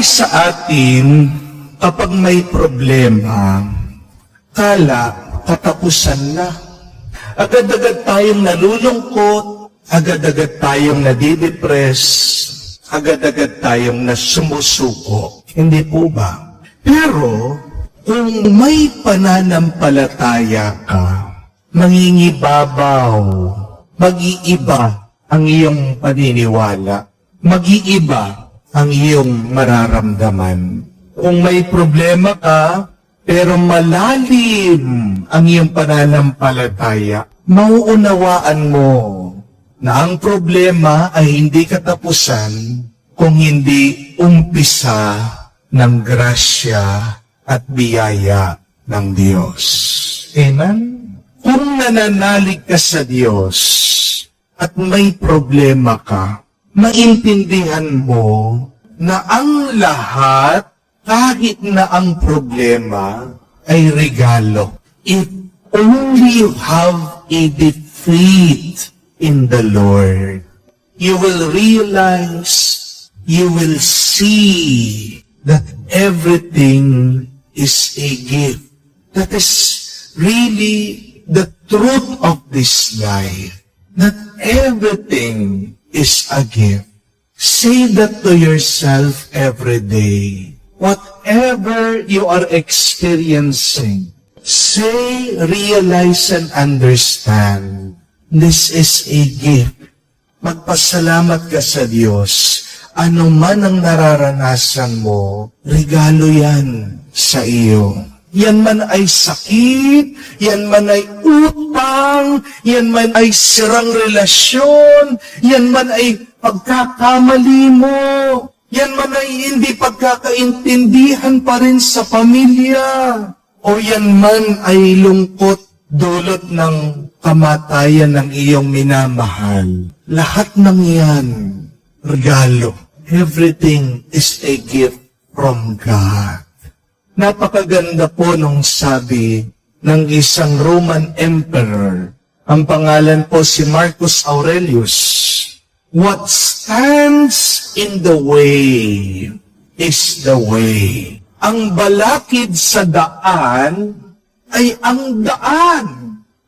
Marami sa atin, kapag may problema, kala katapusan na. Agad-agad tayong nalulungkot, agad-agad tayong nadidepress, agad-agad tayong nasumusuko. Hindi po ba? Pero, kung may pananampalataya ka, mangingibabaw, mag-iiba ang iyong paniniwala, mag-iiba ang iyong mararamdaman. Kung may problema ka, pero malalim ang iyong pananampalataya, mauunawaan mo na ang problema ay hindi katapusan kung hindi umpisa ng grasya at biyaya ng Diyos. Amen? Kung nananalig ka sa Diyos at may problema ka, maintindihan mo na ang lahat, kahit na ang problema, ay regalo. If only you have a defeat in the Lord, you will realize, you will see that everything is a gift. That is really the truth of this life. That everything is a gift. Say that to yourself every day. Whatever you are experiencing, say, realize, and understand, this is a gift. Magpasalamat ka sa Diyos. Ano man ang nararanasan mo, regalo yan sa iyo. Yan man ay sakit, yan man ay utang, yan man ay sirang relasyon, yan man ay pagkakamali mo, yan man ay hindi pagkakaintindihan pa rin sa pamilya, o yan man ay lungkot dulot ng kamatayan ng iyong minamahal. Lahat ng yan, regalo. Everything is a gift from God. Napakaganda po nung sabi ng isang Roman emperor. Ang pangalan po si Marcus Aurelius. What stands in the way is the way. Ang balakid sa daan ay ang daan.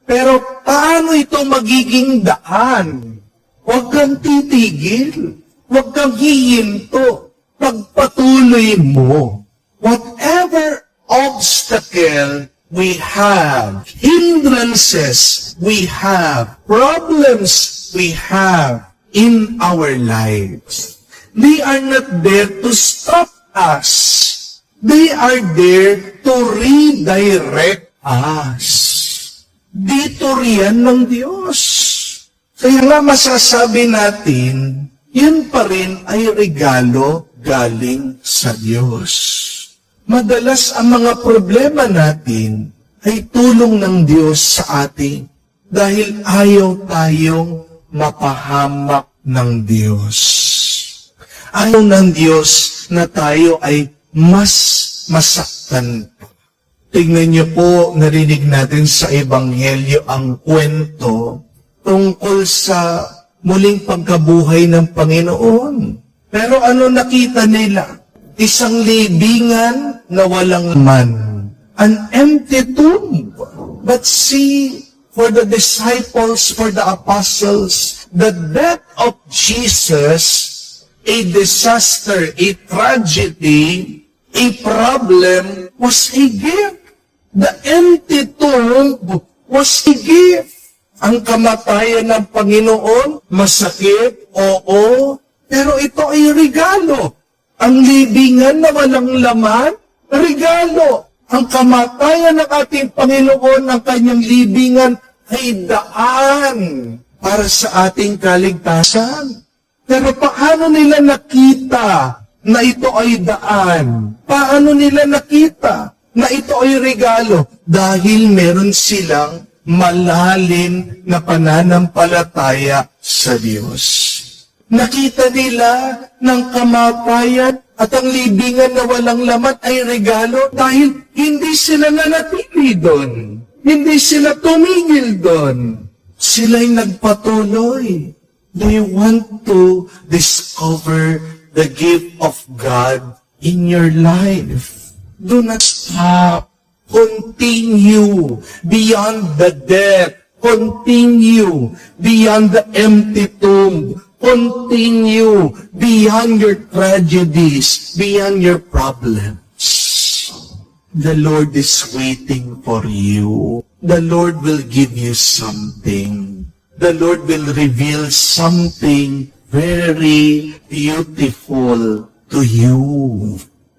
Pero paano ito magiging daan? Huwag kang titigil. Huwag kang hihinto. Pagpatuloy mo. Whatever obstacle we have, hindrances we have, problems we have in our lives, they are not there to stop us. They are there to redirect us. Dito riyan ng Diyos. Kaya nga masasabi natin, yan pa rin ay regalo galing sa Diyos. Madalas ang mga problema natin ay tulong ng Diyos sa atin dahil ayaw tayong mapahamak ng Diyos. Ayaw ng Diyos na tayo ay mas masaktan pa. Tignan niyo po, narinig natin sa Ebanghelyo ang kwento tungkol sa muling pagkabuhay ng Panginoon. Pero ano nakita nila? Isang libingan na walang laman. An empty tomb. But see, for the disciples, for the apostles, the death of Jesus, a disaster, a tragedy, a problem, was a gift. The empty tomb was a gift. Ang kamatayan ng Panginoon, masakit, oo, pero ito ay regalo. Ang libingan na walang laman, regalo. Ang kamatayan ng ating Panginoon, ang kanyang libingan, ay daan para sa ating kaligtasan. Pero paano nila nakita na ito ay daan? Paano nila nakita na ito ay regalo? Dahil meron silang malalim na pananampalataya sa Diyos. Nakita nila ng kamatayan at ang libingan na walang laman ay regalo dahil hindi sila nanatili doon. Hindi sila tumigil doon. Sila'y nagpatuloy. They want to discover the gift of God in your life. Do not stop. Continue beyond the death. Continue beyond the empty tomb. Continue beyond your tragedies, beyond your problems. The Lord is waiting for you. The Lord will give you something. The Lord will reveal something very beautiful to you.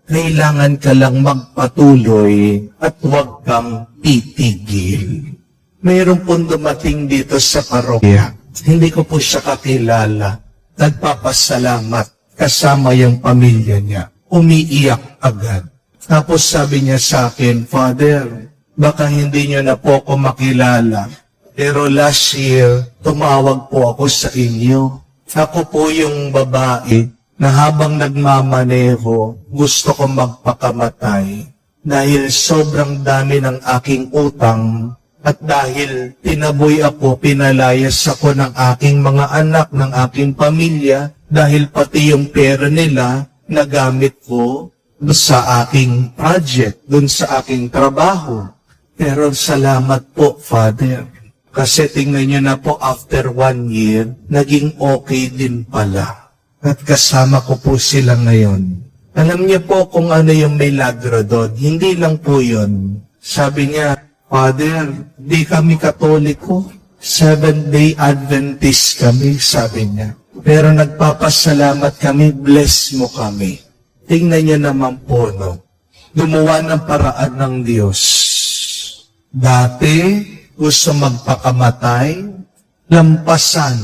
Kailangan ka lang magpatuloy at huwag kang titigil. Mayroon pong dumating dito sa parokya. Hindi ko po siya kakilala. Nagpapasalamat kasama yung pamilya niya. Umiiyak agad. Tapos sabi niya sa akin, Father, baka hindi niyo na po ako makilala. Pero last year, tumawag po ako sa inyo. Ako po yung babae na habang nagmamaneho, gusto ko magpakamatay dahil sobrang dami ng aking utang at dahil tinaboy ako, pinalayas ako ng aking mga anak, ng aking pamilya dahil pati yung pera nila nagamit ko sa aking project, dun sa aking trabaho. Pero salamat po, Father. Kasi tingnan nyo na po, after 1 year, naging okay din pala. At kasama ko po sila ngayon. Alam niyo po kung ano yung milagro doon. Hindi lang po yun. Sabi niya, Father, di kami Katoliko. 7-day Adventist kami, sabi niya. Pero nagpapasalamat kami, bless mo kami. Tingnan niyo naman po, no? Gumawa ng paraan ng Diyos. Dati, gusto magpakamatay, lampasan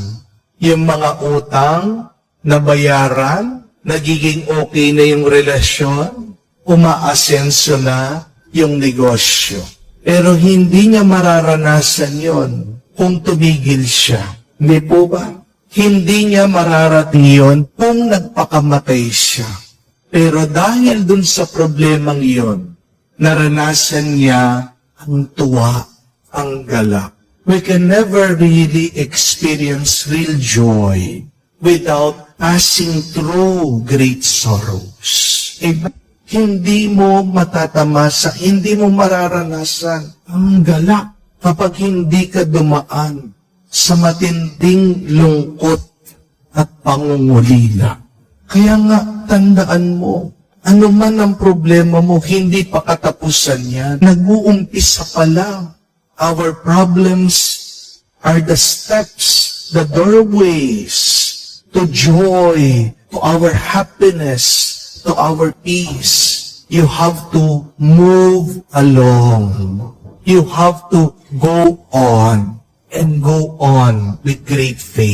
yung mga utang, nabayaran, nagiging okay na yung relasyon, umaasenso na yung negosyo. Pero hindi niya mararanasan yon kung tumigil siya. Hindi po ba? Hindi niya mararating yon kung nagpakamatay siya. Pero dahil dun sa problemang yon, naranasan niya ang tuwa, ang galak. We can never really experience real joy without passing through great sorrows. Hindi mo matatamasa, hindi mo mararanasan ang galak kapag hindi ka dumaan sa matinding lungkot at pangungulila. Kaya nga, tandaan mo, ano man ang problema mo, hindi pa katapusan yan. Nag-uumpisa pa lang. Our problems are the steps, the doorways to joy, to our happiness, to our peace. You have to move along. You have to go on and go on with great faith.